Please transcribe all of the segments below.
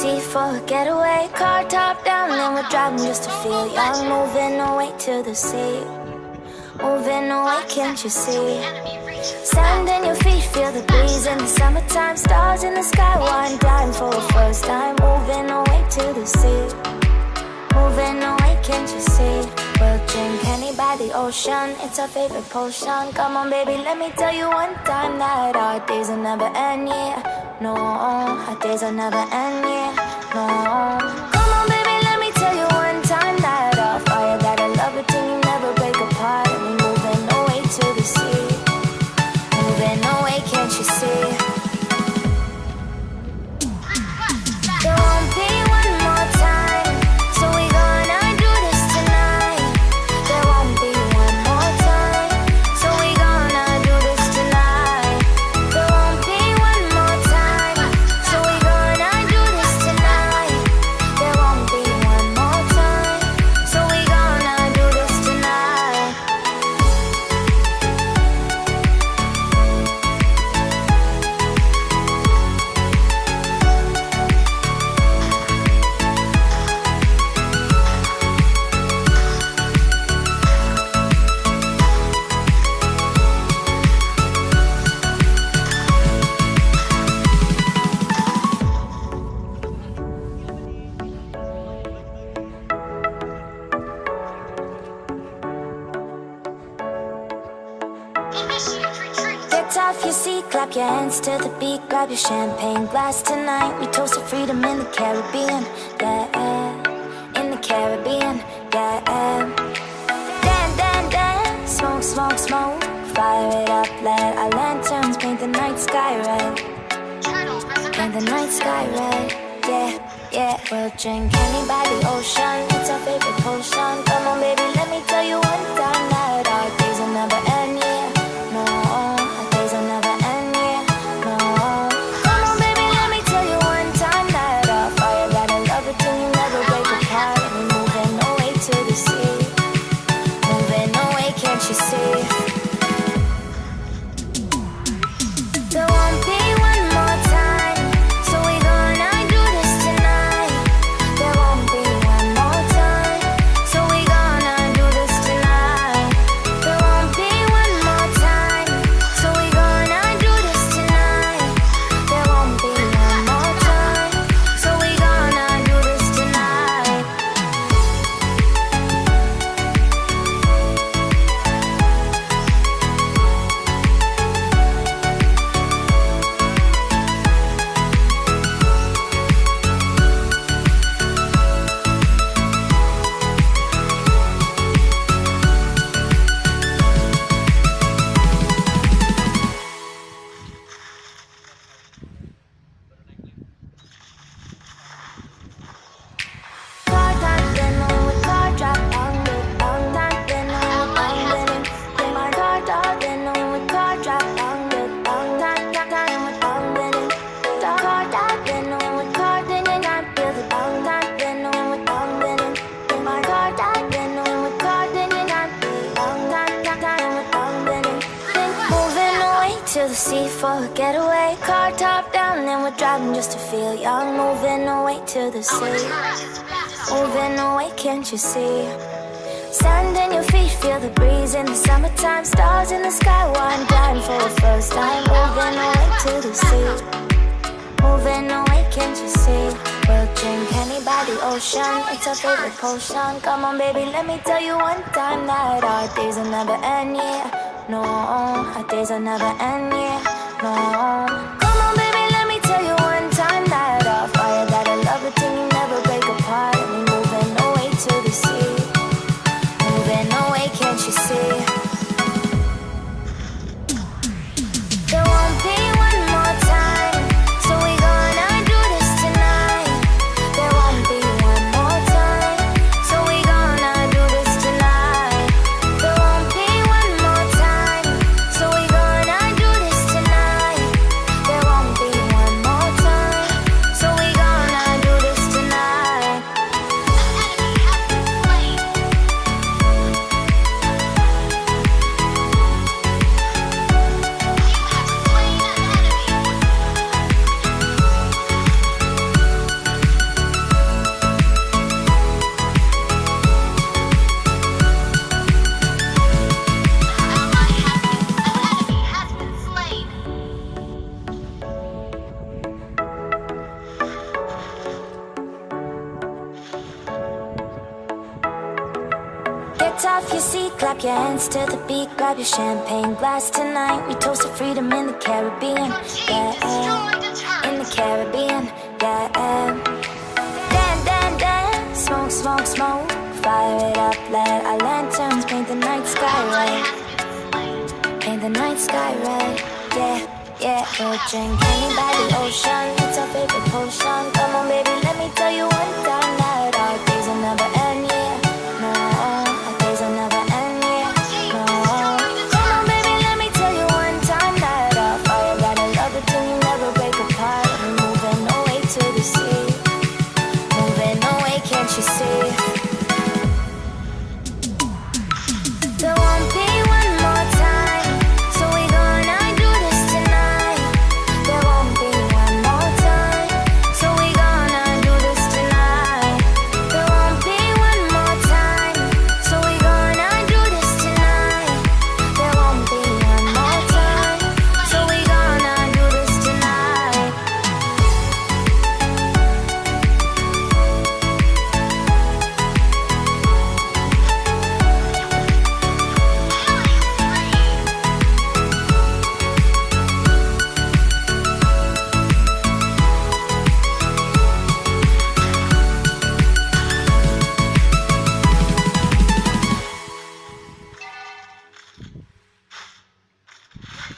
sea for a getaway. Car top down and we're driving just to feel young. Moving away to the sea, moving away, can't you see? Sand in your feet, feel the breeze in the summertime. Stars in the sky, one time for the first time. Moving away to the sea, moving away, can't you see? We'll drink honey by the ocean, it's our favorite potion. Come on baby, let me tell you one time that our days will never end, yeah. No, our days will never end, yeah. No. Come on baby, let me tell you one time that our fire, that I love it till you never break apart. And we're moving away to the sea, moving away, can't you see? There won't be one more time, so we gonna do this tonight. There won't be one more time, so we gonna do this tonight. There won't be one more time, so we gonna do this tonight. There won't be one more time, so we gonna do this tonight. Get off your seat, clap your hands to the beat. Grab your champagne glass tonight. We toast to freedom in the Caribbean, yeah. In the Caribbean, yeah. Dan, dan, dan, smoke, smoke, smoke. Fire it up, let our lanterns paint the night sky red. Paint the night sky red, yeah, yeah. We'll drink honey by the ocean, it's our favorite potion. Come on baby, let me tell you one time that our days will never end, yeah. No, our days will never end, yeah. No. Come on baby, let me tell you one time that our fire, that I love it till you never break apart. And we're moving away to the sea, moving away, can't you see? There won't be one more time, so we gonna do this tonight. There won't be one more time, so we gonna do this tonight. There won't be one more time, so we gonna do this tonight. There won't be one more time, so we gonna do this tonight. Car top, then we car drop, bang, bang, bang, then we bang, then my car top, then we car drop, bang, bang, bang, then we bang, then car top, then we car, then you not feel the bang, then we bang, then my car top, then we car, then you not feel bang, then we bang, then moving away to the sea for a getaway. Car top down and we're driving just to feel young. Moving away to the sea, moving away, can't you see? Sand in your feet, feel the breeze in the summertime. Stars in the sky, one time for the first time. Moving away to the sea, moving away, can't you see? We'll drink honey by the ocean, it's our favorite potion. Come on baby, let me tell you one time that our days will never end, yeah. No, our days will never end, yeah. No. Come on baby, let me tell you one time that our fire, that I love it till you never break apart. And we're moving away to the sea, moving away, can't you see? There won't be one more time, so we gonna do this tonight. There won't be one more time, so we gonna do this tonight. There won't be one more time, so we gonna do this tonight. Get off your seat, clap your hands to the beat, grab your champagne glass tonight. We toast to freedom in the Caribbean, yeah, in the Caribbean, yeah. Dance, smoke, smoke, smoke, fire it up, let our lanterns paint the night sky red, paint the night sky red, yeah. Yeah, we'll drink honey by the ocean. It's our favorite potion. Come on, baby, let me tell you one time that our days will never end, yeah. No, our days will never end, yeah. No. Come on, baby, let me tell you one time that our fire got a love it till you never break apart. We're moving away to the sea, moving away, can't you see? There won't be one more time, so we gonna do this tonight. There won't be one more time, so we gonna do this tonight. There won't be one more time, so we gonna do this tonight. There won't be one more time, so we gonna do this tonight.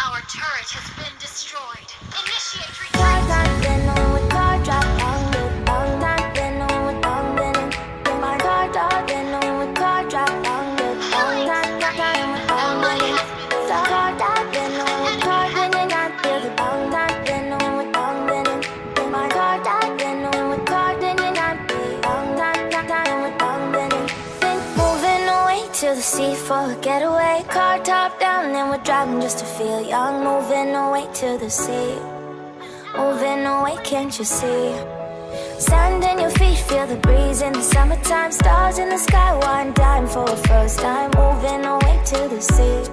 Our turret has been destroyed. Initiate Car retreat. top, then on with car drop, long top, then on with long linen. Get my car top, then on with car drop, long top, then with long linen. Car top, then on with car linen. I feel the long top, then on with long linen. Get my car top, then on with car linen. I feel long top, then with long linen. Been moving away to the sea for a getaway. Car top down, then we're driving just to feel young. Moving away to the sea, moving away, can't you see? Sand in your feet, feel the breeze in the summertime. Stars in the sky, one dime for a first time. Moving away to the sea,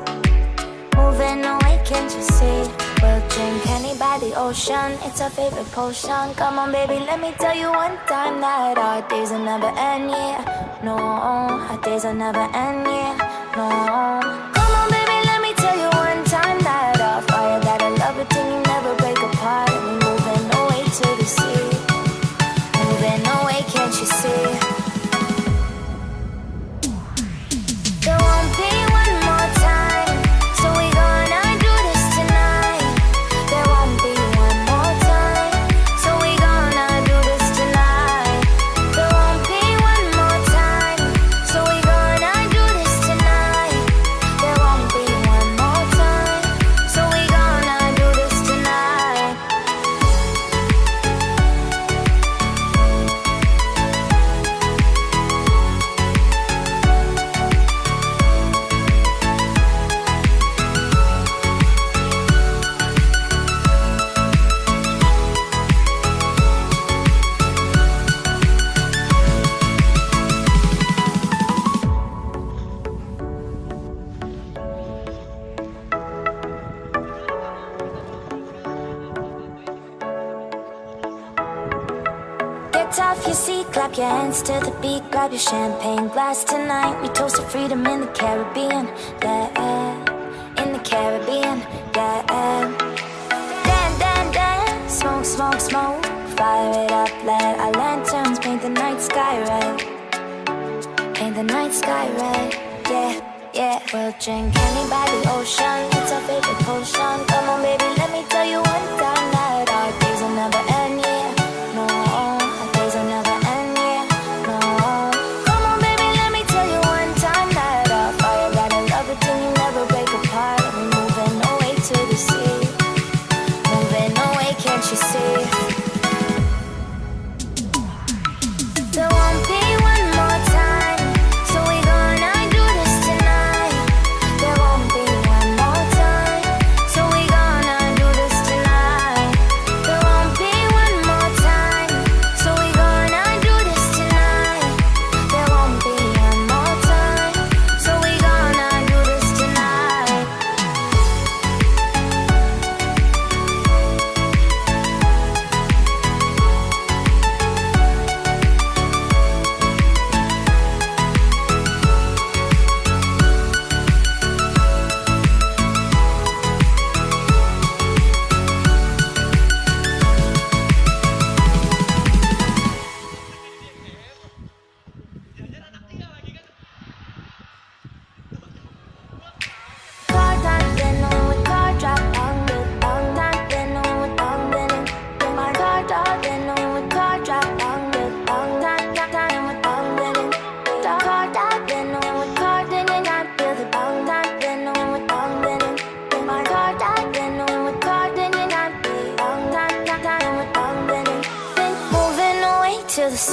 moving away, can't you see? We'll drink honey by the ocean, it's our favorite potion. Come on, baby, let me tell you one time that our days will never end, yeah. No, our days will never end, yeah. No. Come on, baby, let me tell you one time that our fire got a love it till you never break apart. And we're moving away to the sea, moving away, can't you see? There won't be one more time, so we gonna do this tonight. There won't be one more time, so we gonna do this tonight. There won't be one more time, so we gonna do this tonight. There won't be one more time, so we gonna do this tonight. Get off your seat, clap your hands to the beat, grab your champagne glass tonight. We toast to freedom in the Caribbean, yeah, in the Caribbean, yeah. Dance, smoke, smoke, smoke, fire it up, let our lanterns paint the night sky red, paint the night sky red, yeah, yeah. We'll drink honey by the ocean, it's our favorite potion. Come on, baby, let me tell you one time that our days will never end, yeah. No, our days will never end, yeah. No. Come on, baby, let me tell you one time that our fire got a love it till you never break apart. And we're moving away to the sea, moving away, can't you see? There won't be one more time, so we gonna do this tonight. There won't be one more time, so we gonna do this tonight.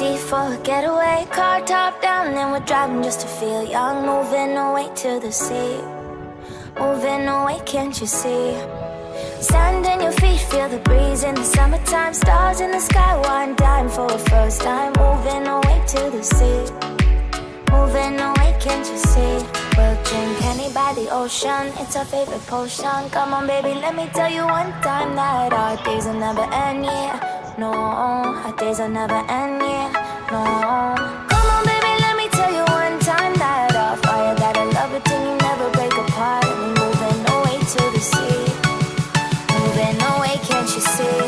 leave for a getaway. Car top down and we're driving just to feel young. Moving away to the sea. Moving away, can't you see? Sand in your feet, feel the breeze in the summertime. Stars in the sky, one dime for a first time. Moving away to the sea. Moving away, can't you see? We'll drink honey by the ocean. It's our favorite potion. Come on, baby, let me tell you one time that our days will never end, yeah. No, our days will never end, yeah. No. Come on, baby, let me tell you one time that our fire got a love it till you never break apart. And we're moving away to the sea. Moving away, can't you see?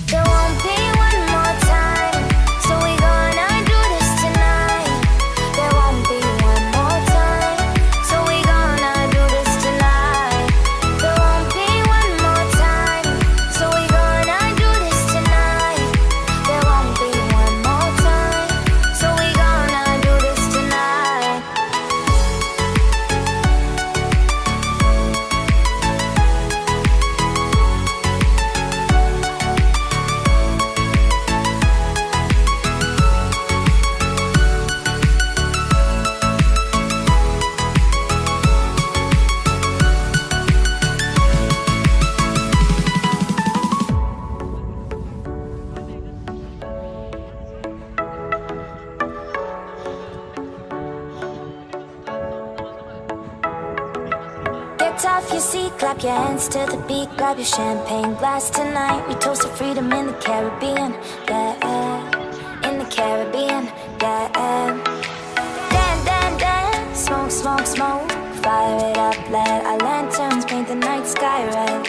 There won't be one more time, so we gonna do this tonight. There won't be one more time, so we gonna do this tonight. There won't be one more time, so we gonna do this tonight. There won't be one more time, so we gonna do this tonight. Get off your seat, clap your hands to the beat. Grab your champagne glass tonight. We toast to freedom in the Caribbean, yeah. In the Caribbean, yeah. Dan, dan, dan, smoke, smoke, smoke. Fire it up, let our lanterns paint the night sky red.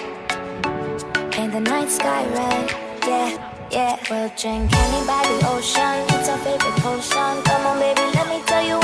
Paint the night sky red, yeah, yeah. We'll drink honey by the ocean. It's our favorite potion. Come on, baby, let me tell you